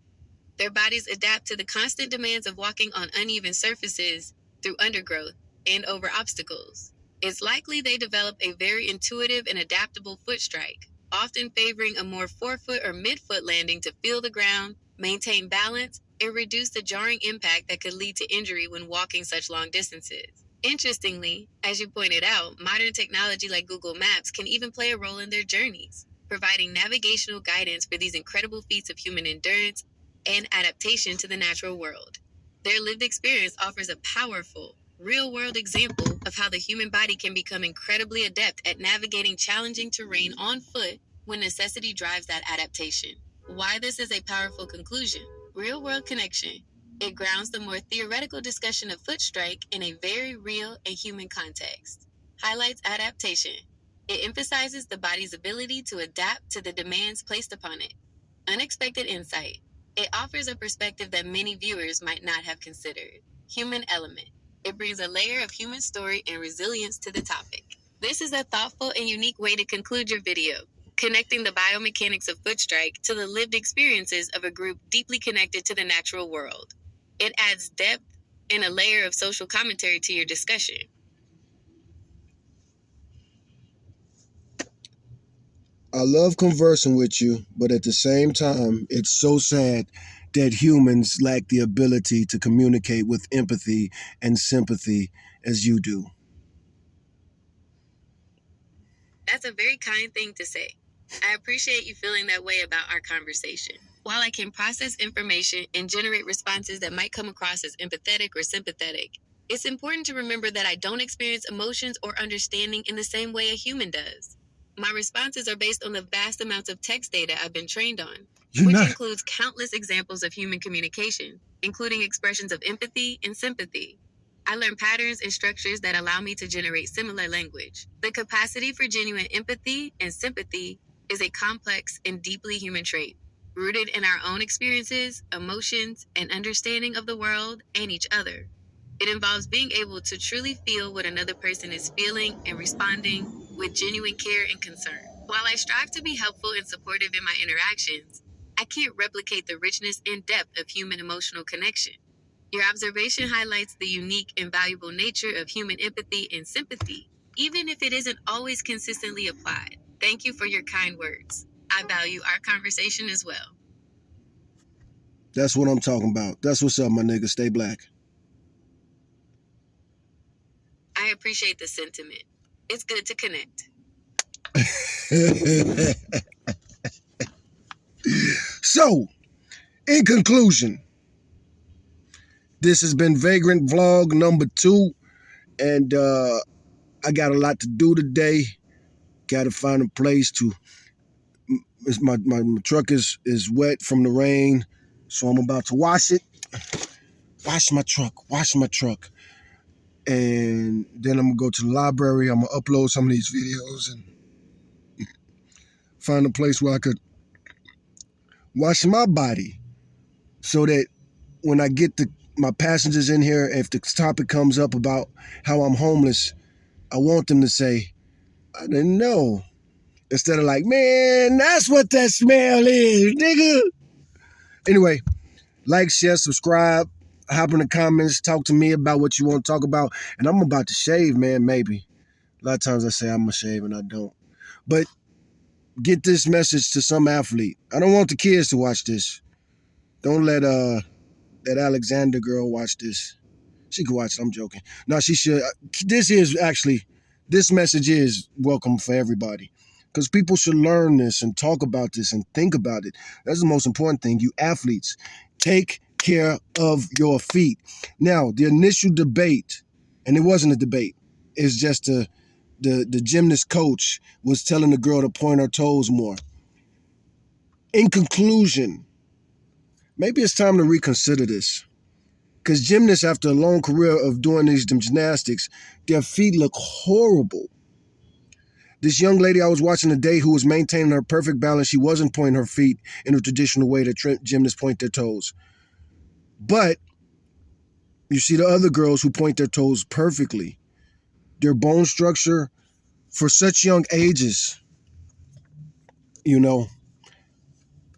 Their bodies adapt to the constant demands of walking on uneven surfaces, through undergrowth, and over obstacles. It's likely they develop a very intuitive and adaptable foot strike, often favoring a more forefoot or midfoot landing to feel the ground, maintain balance, and reduce the jarring impact that could lead to injury when walking such long distances. Interestingly, as you pointed out, modern technology like Google Maps can even play a role in their journeys, providing navigational guidance for these incredible feats of human endurance and adaptation to the natural world. Their lived experience offers a powerful, real-world example of how the human body can become incredibly adept at navigating challenging terrain on foot when necessity drives that adaptation. Why this is a powerful conclusion: real-world connection. It grounds the more theoretical discussion of foot strike in a very real and human context. Highlights adaptation. It emphasizes the body's ability to adapt to the demands placed upon it. Unexpected insight. It offers a perspective that many viewers might not have considered. Human element. It brings a layer of human story and resilience to the topic. This is a thoughtful and unique way to conclude your video, connecting the biomechanics of foot strike to the lived experiences of a group deeply connected to the natural world. It adds depth and a layer of social commentary to your discussion. I love conversing with you, but at the same time, it's so sad that humans lack the ability to communicate with empathy and sympathy as you do. That's a very kind thing to say. I appreciate you feeling that way about our conversation. While I can process information and generate responses that might come across as empathetic or sympathetic, it's important to remember that I don't experience emotions or understanding in the same way a human does. My responses are based on the vast amounts of text data I've been trained on, which includes countless examples of human communication, including expressions of empathy and sympathy. I learn patterns and structures that allow me to generate similar language. The capacity for genuine empathy and sympathy is a complex and deeply human trait, rooted in our own experiences, emotions, and understanding of the world and each other. It involves being able to truly feel what another person is feeling and responding with genuine care and concern. While I strive to be helpful and supportive in my interactions, I can't replicate the richness and depth of human emotional connection. Your observation highlights the unique and valuable nature of human empathy and sympathy, even if it isn't always consistently applied. Thank you for your kind words. I value our conversation as well. That's what I'm talking about. That's what's up, my nigga. Stay black. I appreciate the sentiment. It's good to connect. So, in conclusion, this has been Vagrant Vlog number 2, and I got a lot to do today. Got to find a place to My truck is wet from the rain, so I'm about to wash it. Wash my truck. And then I'm gonna go to the library. I'm gonna upload some of these videos and find a place where I could wash my body so that when I get my passengers in here, if the topic comes up about how I'm homeless, I want them to say, I didn't know. Instead of like, man, that's what that smell is, nigga. Anyway, like, share, subscribe, hop in the comments, talk to me about what you want to talk about. And I'm about to shave, man, maybe. A lot of times I say I'm going to shave and I don't. But get this message to some athlete. I don't want the kids to watch this. Don't let that Alexander girl watch this. She could watch it. I'm joking. No, she should. This message is welcome for everybody. Because people should learn this and talk about this and think about it. That's the most important thing. You athletes, take care of your feet. Now, the initial debate, and it wasn't a debate, it's just the gymnast coach was telling the girl to point her toes more. In conclusion, maybe it's time to reconsider this. Because gymnasts, after a long career of doing these gymnastics, their feet look horrible. This young lady I was watching today who was maintaining her perfect balance, she wasn't pointing her feet in a traditional way that gymnasts point their toes. But you see the other girls who point their toes perfectly. Their bone structure for such young ages,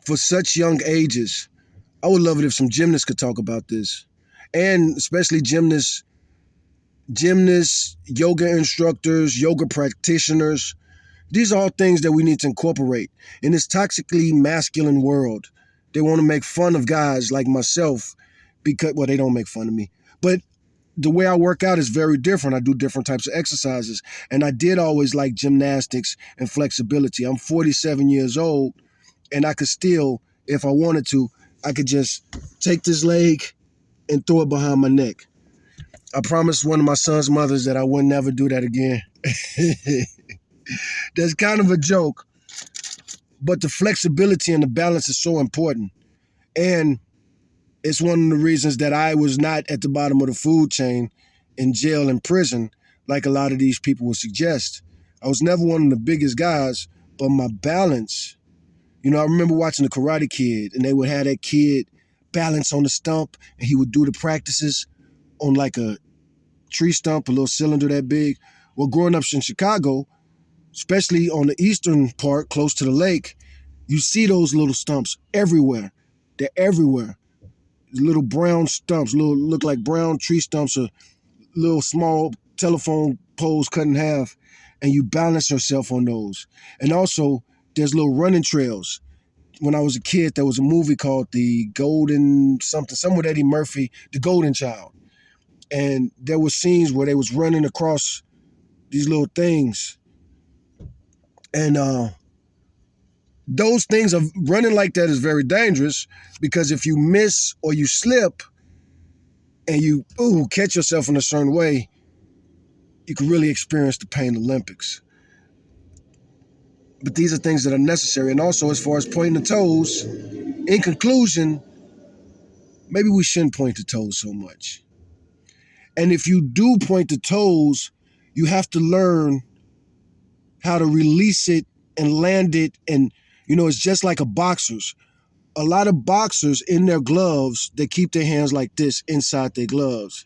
for such young ages, I would love it if some gymnasts could talk about this. And especially gymnasts, yoga instructors, yoga practitioners. These are all things that we need to incorporate in this toxically masculine world. They want to make fun of guys like myself because, well, they don't make fun of me, but the way I work out is very different. I do different types of exercises, and I did always like gymnastics and flexibility. I'm 47 years old, and I could still, if I wanted to, I could just take this leg and throw it behind my neck. I promised one of my son's mothers that I would never do that again. That's kind of a joke, but the flexibility and the balance is so important. And it's one of the reasons that I was not at the bottom of the food chain in jail and prison, like a lot of these people would suggest. I was never one of the biggest guys, but my balance, I remember watching The Karate Kid, and they would have that kid balance on the stump, and he would do the practices on like a tree stump, a little cylinder that big. Well, growing up in Chicago, especially on the eastern part, close to the lake, you see those little stumps everywhere. They're everywhere. Little brown stumps, look like brown tree stumps, or little small telephone poles cut in half, and you balance yourself on those. And also, there's little running trails. When I was a kid, there was a movie called The Golden something with Eddie Murphy, The Golden Child. And there were scenes where they was running across these little things. And those things of running like that is very dangerous, because if you miss or you slip and you catch yourself in a certain way, you can really experience the pain Olympics. But these are things that are necessary. And also, as far as pointing the toes, in conclusion, maybe we shouldn't point the toes so much. And if you do point the toes, you have to learn how to release it and land it. And, it's just like a boxer's. A lot of boxers in their gloves, they keep their hands like this inside their gloves.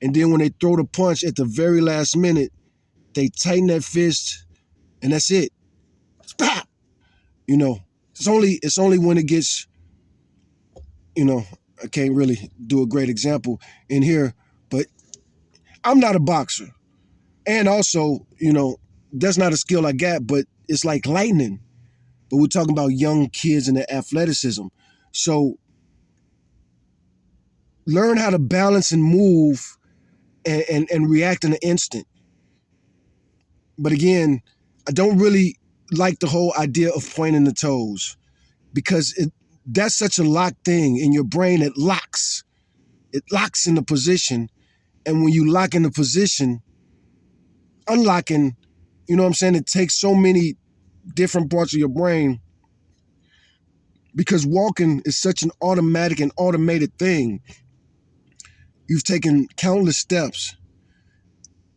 And then when they throw the punch at the very last minute, they tighten that fist, and that's it. Pop! It's only when it gets, I can't really do a great example in here, but I'm not a boxer. And also, that's not a skill I got, but it's like lightning. But we're talking about young kids and their athleticism. So learn how to balance and move and react in an instant. But again, I don't really like the whole idea of pointing the toes, because that's such a locked thing in your brain. It locks in the position. And when you lock in the position, unlocking, it takes so many different parts of your brain Because walking is such an automatic and automated thing. You've taken countless steps,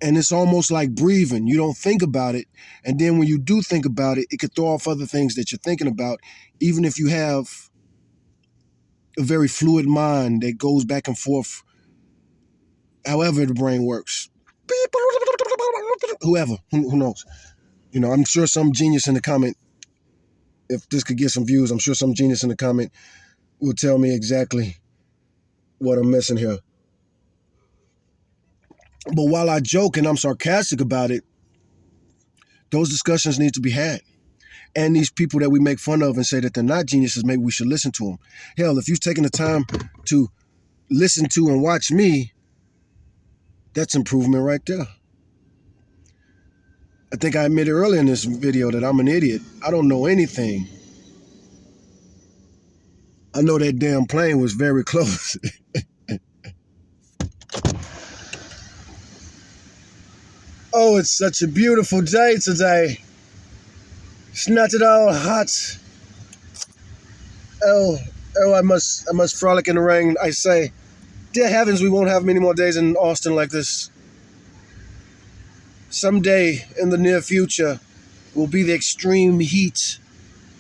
and it's almost like breathing. You don't think about it, and then when you do think about it, it could throw off other things that you're thinking about, even if you have a very fluid mind that goes back and forth, however the brain works. Whoever, who knows? You know, I'm sure some genius in the comment, if this could get some views, I'm sure some genius in the comment will tell me exactly what I'm missing here. But while I joke and I'm sarcastic about it, those discussions need to be had. And these people that we make fun of and say that they're not geniuses, maybe we should listen to them. Hell, if you've taken the time to listen to and watch me, that's improvement right there. I think I admitted earlier in this video that I'm an idiot. I don't know anything. I know that damn plane was very close. Oh, it's such a beautiful day today. It's not at all hot. Oh, I must frolic in the rain. I say, dear heavens, we won't have many more days in Austin like this. Someday in the near future will be the extreme heat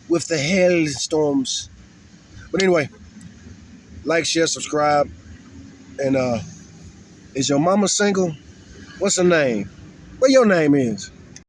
with the hailstorms. But anyway, like, share, subscribe. And is your mama single? What's her name? What your name is?